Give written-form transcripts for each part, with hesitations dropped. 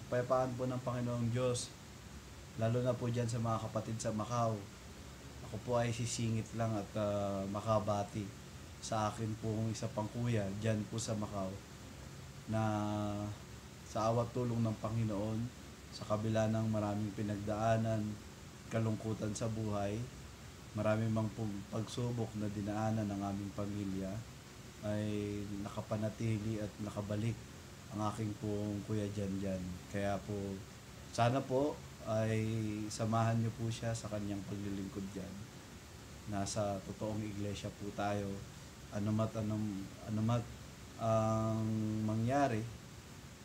kapayapaan po ng Panginoong Diyos, lalo na po dyan sa mga kapatid sa Macau. Ako po ay sisingit lang at makabati sa akin pong isa pang kuya dyan po sa Macau na sa awat tulong ng Panginoon, sa kabila ng maraming pinagdaanan, kalungkutan sa buhay, marami mang pagsubok na dinaanan ng aming pamilya, ay nakapanatili at nakabalik ang aking pong kuya dyan. Kaya po, sana po ay samahan niyo po siya sa kanyang paglilingkod dyan. Nasa totoong iglesia po tayo. Anumat ang mangyari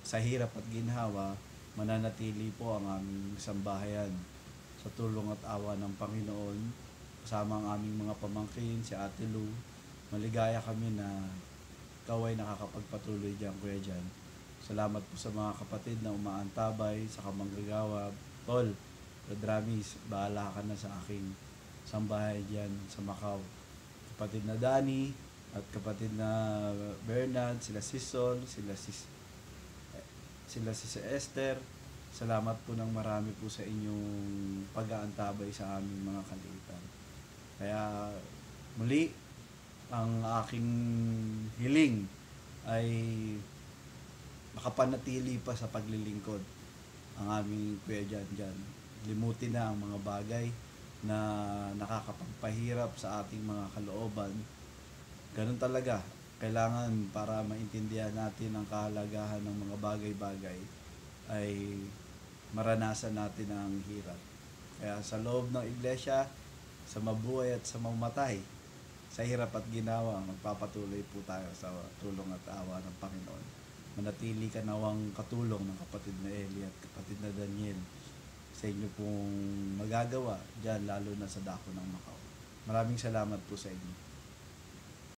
sa hirap at ginhawa, mananatili po ang aming sambahayan sa tulong at awa ng Panginoon. Kasama ang aming mga pamangkin, si Ate Lou. Maligaya kami na ikaw ay nakakapagpatuloy dyan, Kuya Jan. Salamat po sa mga kapatid na umaantabay sa kamanggagawa. Tol, Radramis, bahala ka na sa aking sambahay dyan sa Macau. Kapatid na Danny at kapatid na Bernard, sila si Sol, sila si Esther. Salamat po ng marami po sa inyong pag-aantabay sa aming mga kaliitan. Kaya muli, ang aking hiling ay makapanatili pa sa paglilingkod ang aming Kuya Jan. Limutin na ang mga bagay na nakakapagpahirap sa ating mga kalooban. Ganun talaga. Kailangan para maintindihan natin ang kahalagahan ng mga bagay-bagay ay maranasan natin ang hirap. Kaya sa loob ng iglesia, sa mabuhay at sa mamatay, sa hirap at ginawa, magpapatuloy po tayo sa tulong at awa ng Panginoon. Manatili ka nawang katulong ng kapatid na Eli at kapatid na Daniel sa inyo pong magagawa dyan, lalo na sa dako ng Macau. Maraming salamat po sa inyo.